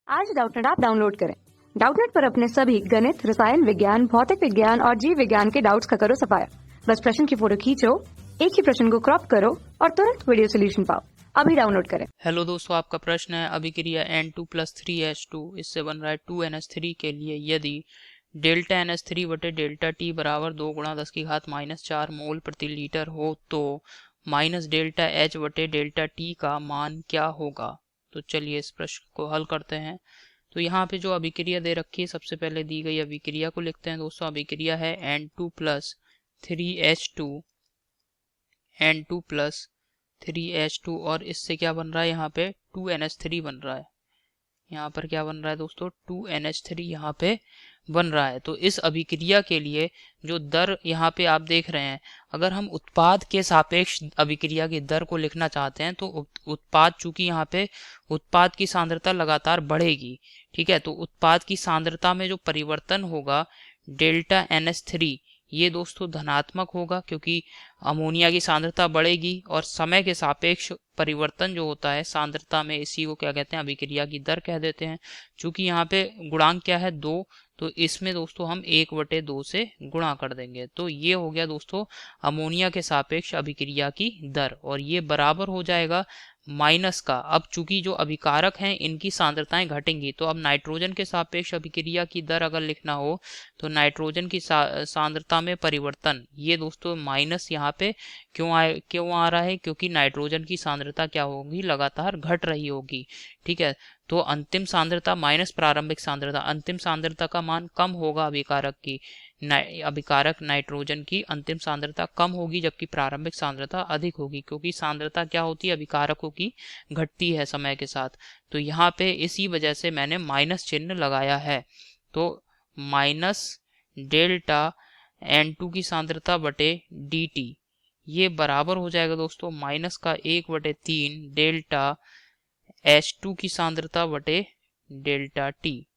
आज Doubtnut app download करें। Doubtnut पर अपने सभी गणित, रसायन विज्ञान, भौतिक विज्ञान और जीव विज्ञान के डाउट्स का करो सफाया। बस प्रश्न की फोटो खींचो, एक ही प्रश्न को क्रॉप करो और तुरंत वीडियो सोल्यूशन पाओ। अभी डाउनलोड करें। हेलो दोस्तों, आपका प्रश्न है अभिक्रिया N2+3H2 इससे बन रहा है 2NH3 के लिए यदि डेल्टा NH3 बटे डेल्टा टी बराबर 2 गुणा 10 की घात -4 मोल प्रति लीटर हो तो माइनस डेल्टा H बटे डेल्टा टी का मान क्या होगा। तो चलिए इस प्रश्न को हल करते हैं। तो यहाँ पे जो अभिक्रिया दे रखी है, सबसे पहले दी गई अभिक्रिया को लिखते हैं दोस्तों। अभिक्रिया है N2+3H2 और इससे क्या बन रहा है, यहाँ पे 2NH3 बन रहा है। यहाँ पर क्या बन रहा है दोस्तों, 2NH3 यहाँ पे बन रहा है। तो इस अभिक्रिया के लिए जो दर यहाँ पे आप देख रहे हैं, अगर हम उत्पाद के सापेक्ष अभिक्रिया की दर को लिखना चाहते हैं तो उत्पाद, चूंकि यहाँ पे उत्पाद की सांद्रता लगातार बढ़ेगी, ठीक है, तो उत्पाद की सांद्रता में जो परिवर्तन होगा डेल्टा NH3 ये दोस्तों धनात्मक होगा, क्योंकि अमोनिया की सांद्रता बढ़ेगी और समय के सापेक्ष परिवर्तन जो होता है सांद्रता में, इसी को क्या कहते हैं, अभिक्रिया की दर कह देते हैं। चूंकि यहाँ पे गुणांक क्या है, 2, तो इसमें दोस्तों हम 1/2 से गुणा कर देंगे। तो ये हो गया दोस्तों अमोनिया के सापेक्ष अभिक्रिया की दर, और ये बराबर हो जाएगा माइनस का। अब चूंकि जो अभिकारक हैं इनकी सांद्रताएं घटेंगी, तो अब नाइट्रोजन के सापेक्ष अभिक्रिया की दर अगर लिखना हो तो नाइट्रोजन की सांद्रता में परिवर्तन, ये दोस्तों माइनस यहाँ पे क्यों आ रहा है, क्योंकि नाइट्रोजन की सांद्रता क्या होगी, लगातार घट रही होगी, ठीक है। तो अंतिम सांद्रता माइनस प्रारंभिक सांद्रता, अंतिम सांद्रता का मान कम होगा अभिकारक की, अभिकारक नाइट्रोजन की अंतिम सांद्रता कम होगी, जबकि प्रारंभिक सांद्रता अधिक होगी, क्योंकि सांद्रता क्या होती है, अभिकारकों की घटती है समय के साथ। तो यहाँ पे इसी वजह से मैंने माइनस चिन्ह लगाया है। तो माइनस डेल्टा N2 की सांद्रता बटे dt, ये बराबर हो जाएगा दोस्तों माइनस का 1/3 डेल्टा H2 की सांद्रता बटे डेल्टा टी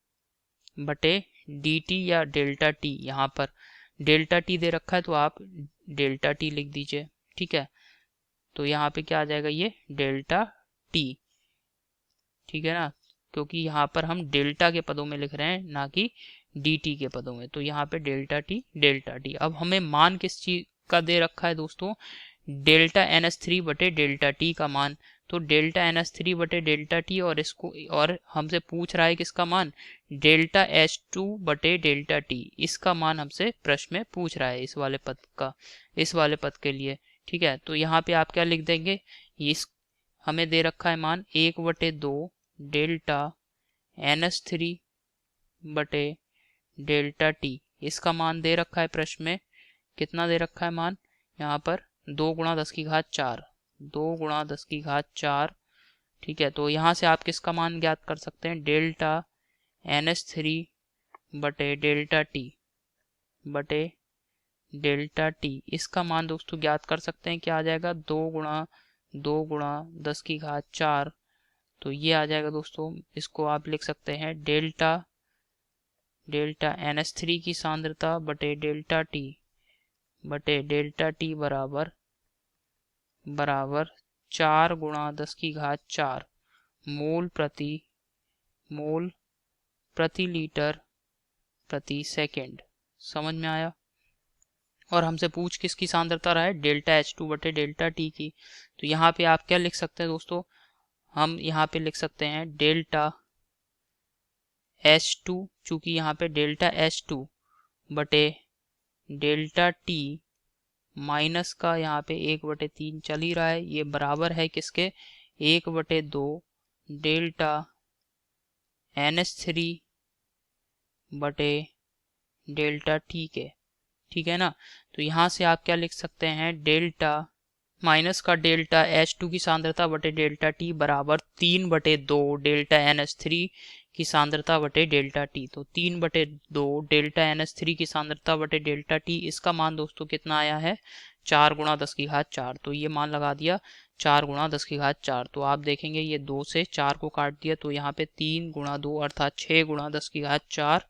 बटे dt या डेल्टा टी। यहाँ पर डेल्टा टी दे रखा है तो आप डेल्टा टी लिख दीजिए, ठीक है। तो यहाँ पे क्या आ जाएगा, ये डेल्टा टी, ठीक है ना, क्योंकि यहाँ पर हम डेल्टा के पदों में लिख रहे हैं, ना कि dt के पदों में। तो यहाँ पे डेल्टा टी। अब हमें मान किस चीज का दे रखा है दोस्तों, डेल्टा NH3 बटे डेल्टा टी का मान। तो डेल्टा NH3 बटे डेल्टा टी, और इसको और हमसे पूछ रहा है किसका मान, डेल्टा H2 बटे डेल्टा टी, इसका मान हमसे प्रश्न में पूछ रहा है, इस वाले पद का, इस वाले पद के लिए, ठीक है। तो यहाँ पे आप क्या लिख देंगे, इस हमें दे रखा है मान 1/2 डेल्टा NH3 बटे डेल्टा टी, इसका मान दे रखा है प्रश्न में, कितना दे रखा है मान, यहाँ पर 2 गुणा 10 की घात 4, 2 गुणा 10 की घात 4, ठीक है। तो यहाँ से आप किसका मान ज्ञात कर सकते हैं, डेल्टा NH3 बटे डेल्टा टी बटे डेल्टा टी, इसका मान दोस्तों ज्ञात कर सकते हैं, क्या आ जाएगा, 2 गुणा 10 की घात 4। तो ये आ जाएगा दोस्तों, इसको आप लिख सकते हैं डेल्टा NH3 की सांद्रता बटे डेल्टा टी बराबर 4 गुणा 10 की घात 4 मोल प्रति लीटर प्रति सेकेंड। समझ में आया। और हमसे पूछ किसकी सांद्रता रहा है, डेल्टा H2 बटे डेल्टा टी की। तो यहाँ पे आप क्या लिख सकते हैं दोस्तों, हम यहाँ पे लिख सकते हैं डेल्टा H2, चूंकि यहाँ पे डेल्टा H2 बटे डेल्टा टी माइनस का यहाँ पे 1/3 चल ही रहा है, ये बराबर है किसके, 1/2 डेल्टा NH3 बटे डेल्टा टी के, ठीक है ना। तो यहाँ से आप क्या लिख सकते हैं, डेल्टा माइनस का डेल्टा H2 की सांद्रता बटे डेल्टा टी बराबर 3/2 डेल्टा NH3 की सांद्रता बटे डेल्टा टी। तो 3/2 डेल्टा NH3 की सांद्रता बटे डेल्टा टी, इसका मान दोस्तों कितना आया है, 4 गुणा 10 की घात 4। तो ये मान लगा दिया 4 गुणा 10 की घात 4। तो आप देखेंगे ये 2 से 4 को काट दिया, तो यहाँ पे 3 गुणा 2 अर्थात 6 गुणा 10 की घात 4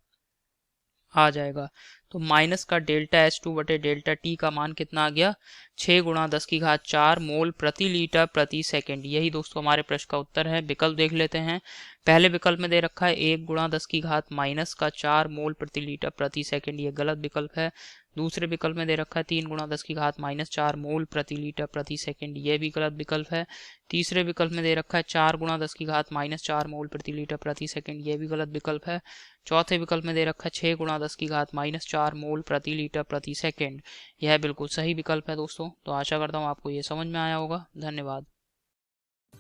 आ जाएगा। तो माइनस का डेल्टा H2 बटे डेल्टा T का मान कितना आ गया, 6 गुणा 10 की घात 4 मोल प्रति लीटर प्रति सेकंड। यही दोस्तों हमारे प्रश्न का उत्तर है। विकल्प देख लेते हैं। पहले विकल्प में दे रखा है 1 गुणा 10 की घात माइनस का 4 मोल प्रति लीटर प्रति सेकंड, ये गलत विकल्प है। दूसरे विकल्प में दे रखा है 3 गुणा 10 की घात माइनस 4 मोल प्रति लीटर प्रति सेकंड, ये भी गलत विकल्प है। तीसरे विकल्प में दे रखा है 4 गुणा 10 की घात माइनस 4 मोल प्रति लीटर प्रति सेकंड, ये भी गलत विकल्प है। चौथे विकल्प में दे रखा है 6 गुणा 10 की घात माइनस 4 मोल प्रति लीटर प्रति सेकंड, यह बिल्कुल सही विकल्प है दोस्तों। तो आशा करता हूँ आपको ये समझ में आया होगा। धन्यवाद।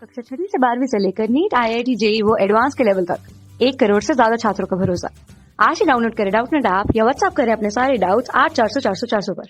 कक्षा 6वीं से 12वीं से लेकर नीट, IIT, JEE वो एडवांस के लेवल तक 1 करोड़ से ज्यादा छात्रों का भरोसा। आज ही डाउनलोड करें डाउटनेट ऐप या व्हाट्सएप करें अपने सारे डाउट्स 8400 400 400 पर।